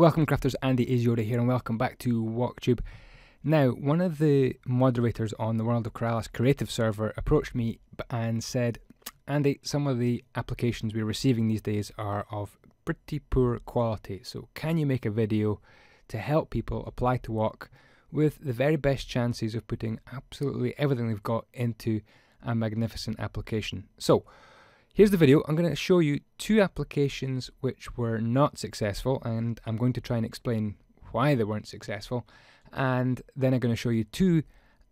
Welcome crafters, andyisyoda here and welcome back to WokTube. Now, one of the moderators on the World of Keralis creative server approached me and said, Andy, some of the applications we're receiving these days are of pretty poor quality, so can you make a video to help people apply to WOK with the very best chances of putting absolutely everything they've got into a magnificent application? So, here's the video. I'm going to show you two applications which were not successful, and I'm going to try and explain why they weren't successful. And then I'm going to show you two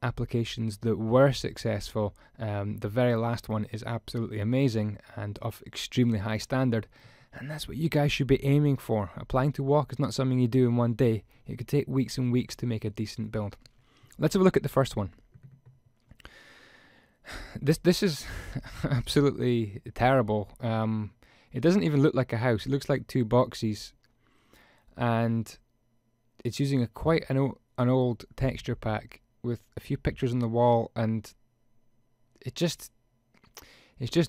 applications that were successful. The very last one is absolutely amazing and of extremely high standard, and that's what you guys should be aiming for. Applying to WOK is not something you do in one day. It could take weeks and weeks to make a decent build. Let's have a look at the first one. This is absolutely terrible. It doesn't even look like a house. It looks like two boxes, and it's using quite an old texture pack with a few pictures on the wall, and it's just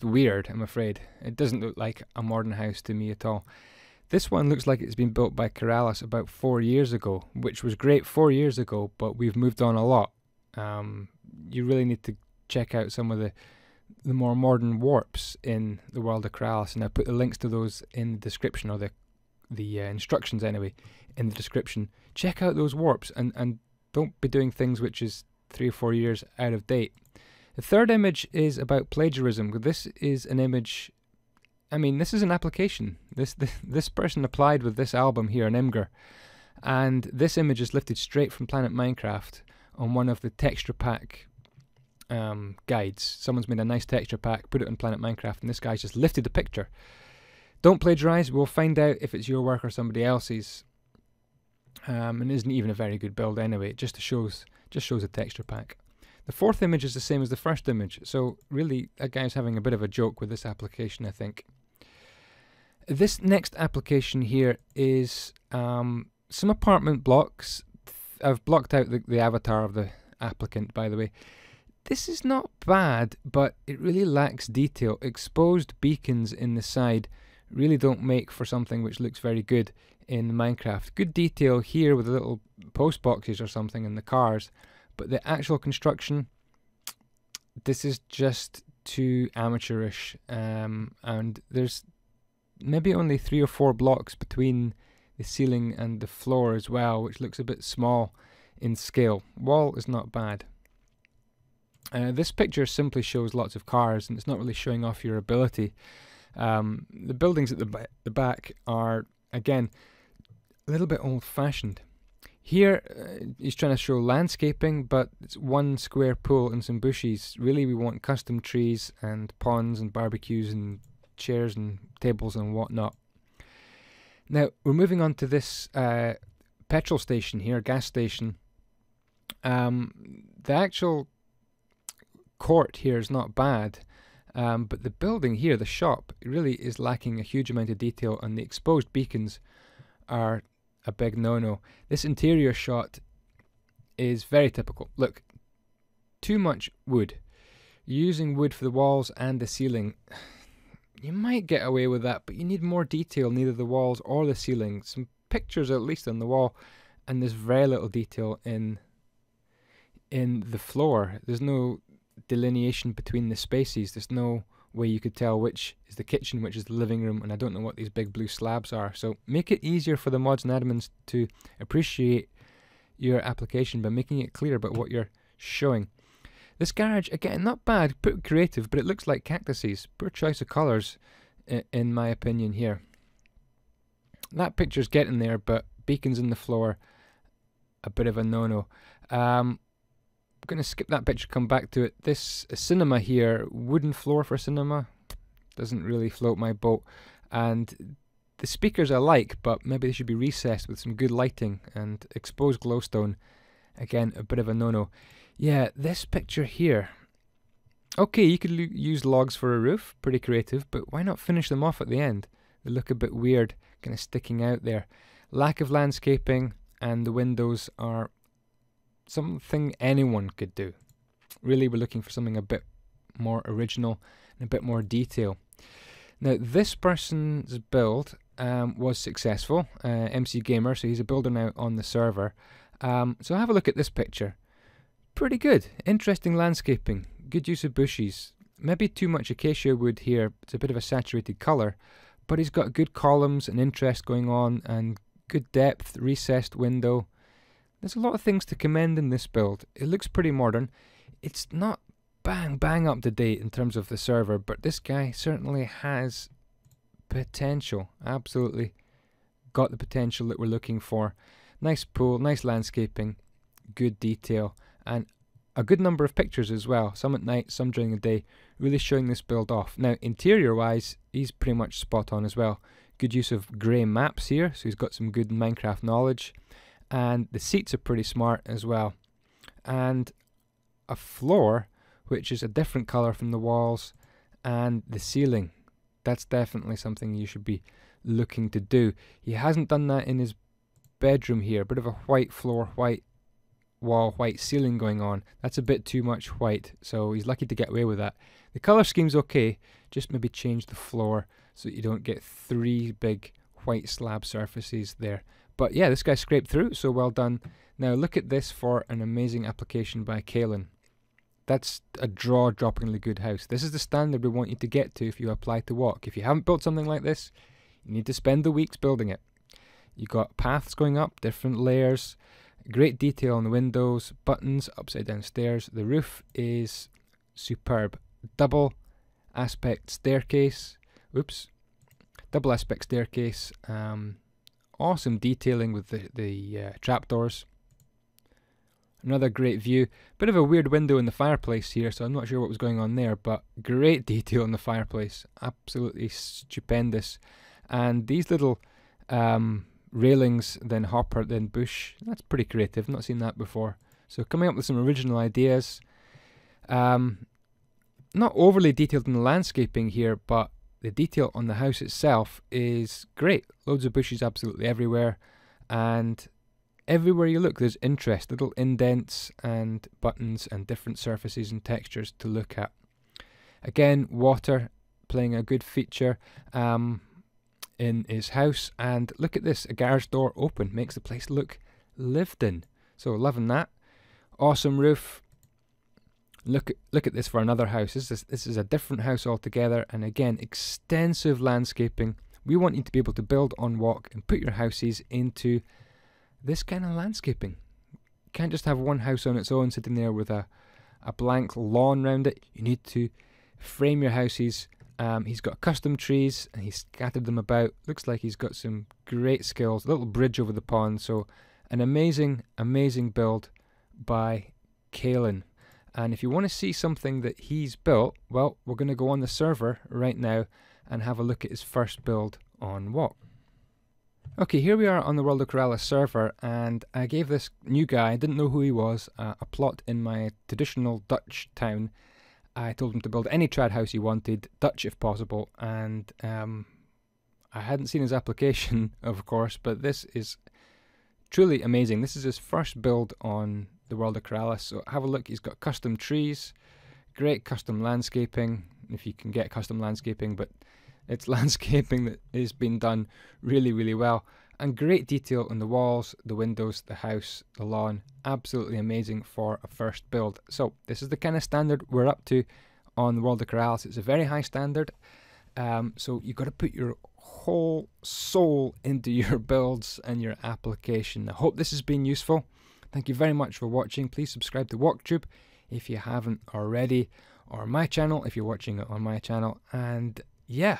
weird, I'm afraid. It doesn't look like a modern house to me at all. This one looks like it's been built by Keralis about 4 years ago, which was great 4 years ago, but we've moved on a lot. You really need to check out some of the more modern warps in the World of Keralis, and I put the links to those in the description, or the instructions anyway, in the description. Check out those warps and don't be doing things which is 3 or 4 years out of date. The third image is about plagiarism. This is an image, I mean, this is an application. This person applied with this album here, an Imgur, and this image is lifted straight from Planet Minecraft on one of the texture pack guides. Someone's made a nice texture pack, put it on Planet Minecraft, and this guy's just lifted the picture. Don't plagiarize. We'll find out if it's your work or somebody else's. And it isn't even a very good build anyway. It just shows a texture pack. The fourth image is the same as the first image, so really that guy's having a bit of a joke with this application, I think. This next application here is some apartment blocks. I've blocked out the avatar of the applicant, by the way. This is not bad, but it really lacks detail. Exposed beacons in the side really don't make for something which looks very good in Minecraft. Good detail here with the little post boxes or something in the cars, but the actual construction, this is just too amateurish, and there's maybe only 3 or 4 blocks between the ceiling and the floor as well, which looks a bit small in scale. Wall is not bad. This picture simply shows lots of cars, and it's not really showing off your ability. The buildings at the back are, again, a little bit old-fashioned. Here, he's trying to show landscaping, but it's one square pool and some bushes. Really, we want custom trees and ponds and barbecues and chairs and tables and whatnot. Now, we're moving on to this petrol station here, gas station. The actual court here is not bad, but the building here, the shop, really is lacking a huge amount of detail, and the exposed beacons are a big no-no. This interior shot is very typical. Look, too much wood. Using wood for the walls and the ceiling, you might get away with that, but you need more detail, neither the walls or the ceiling. Some pictures at least on the wall, and there's very little detail in the floor. There's no delineation between the spaces. There's no way you could tell which is the kitchen, which is the living room, and I don't know what these big blue slabs are. So make it easier for the mods and admins to appreciate your application by making it clear about what you're showing. This garage, again, not bad, pretty creative, but it looks like cactuses. Poor choice of colours, in my opinion here. That picture's getting there, but beacons in the floor, a bit of a no-no. I'm going to skip that picture, come back to it. This cinema here, wooden floor for cinema, doesn't really float my boat. And the speakers I like, but maybe they should be recessed with some good lighting, and exposed glowstone, again, a bit of a no-no. Yeah, this picture here. Okay, you could use logs for a roof, pretty creative, but why not finish them off at the end? They look a bit weird, kind of sticking out there. Lack of landscaping, and the windows are something anyone could do. Really, we're looking for something a bit more original and a bit more detail. Now, this person's build was successful, MC Gamer, so he's a builder now on the server. So have a look at this picture. Pretty good, interesting landscaping, good use of bushes, maybe too much acacia wood here, it's a bit of a saturated colour, but he's got good columns and interest going on and good depth, recessed window. There's a lot of things to commend in this build. It looks pretty modern. It's not bang up to date in terms of the server, but this guy certainly has potential. Absolutely got the potential that we're looking for. Nice pool, nice landscaping, good detail, and a good number of pictures as well, some at night, some during the day, really showing this build off. Now interior wise, he's pretty much spot on as well. Good use of grey maps here, so he's got some good Minecraft knowledge, and the seats are pretty smart as well, and a floor which is a different colour from the walls, and the ceiling, that's definitely something you should be looking to do. He hasn't done that in his bedroom here, a bit of a white floor, white wall, white ceiling going on. That's a bit too much white, so he's lucky to get away with that. The colour scheme's okay, just maybe change the floor so that you don't get 3 big white slab surfaces there. But yeah, this guy scraped through, so well done. Now look at this for an amazing application by Kalen. That's a jaw-droppingly good house. This is the standard we want you to get to if you apply to WOK. If you haven't built something like this, you need to spend the weeks building it. You've got paths going up, different layers, great detail on the windows, buttons, upside down stairs. The roof is superb. Double aspect staircase. Double aspect staircase. Awesome detailing with the trapdoors. Another great view. Bit of a weird window in the fireplace here, so I'm not sure what was going on there, but great detail in the fireplace. Absolutely stupendous. And these little railings, then hopper, then bush. That's pretty creative. Not seen that before. So coming up with some original ideas. Not overly detailed in the landscaping here, but the detail on the house itself is great. Loads of bushes absolutely everywhere, and everywhere you look there's interest, little indents and buttons and different surfaces and textures to look at. Again, water playing a good feature in his house, and look at this, a garage door open, makes the place look lived in. So loving that. Awesome roof. Look at this for another house. This is a different house altogether, and again, extensive landscaping. We want you to be able to build on WOK and put your houses into this kind of landscaping. You can't just have one house on its own sitting there with a blank lawn around it. You need to frame your houses. He's got custom trees and he's scattered them about. Looks like he's got some great skills. A little bridge over the pond. So an amazing build by Kalen. And if you want to see something that he's built, well, we're going to go on the server right now and have a look at his first build on WOK. Okay, here we are on the World of Keralis server, and I gave this new guy, I didn't know who he was, a plot in my traditional Dutch town. I told him to build any trad house he wanted, Dutch if possible, and I hadn't seen his application, of course, but this is truly amazing. This is his first build on the World of Keralis, so have a look. He's got custom trees, great custom landscaping, if you can get custom landscaping, but it's landscaping that is being done really well, and great detail on the walls, the windows, the house, the lawn. Absolutely amazing for a first build. So this is the kind of standard we're up to on the World of Keralis. It's a very high standard, so you've got to put your whole soul into your builds and your application. I hope this has been useful. Thank you very much for watching. Please subscribe to WokTube if you haven't already, or my channel if you're watching it on my channel. And yeah,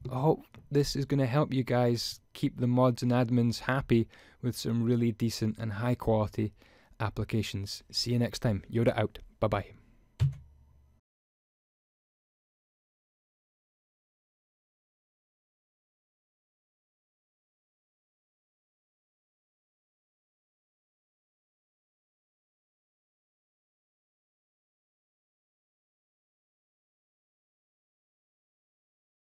I hope this is going to help you guys keep the mods and admins happy with some really decent and high quality applications. See you next time. Yoda out. Bye bye.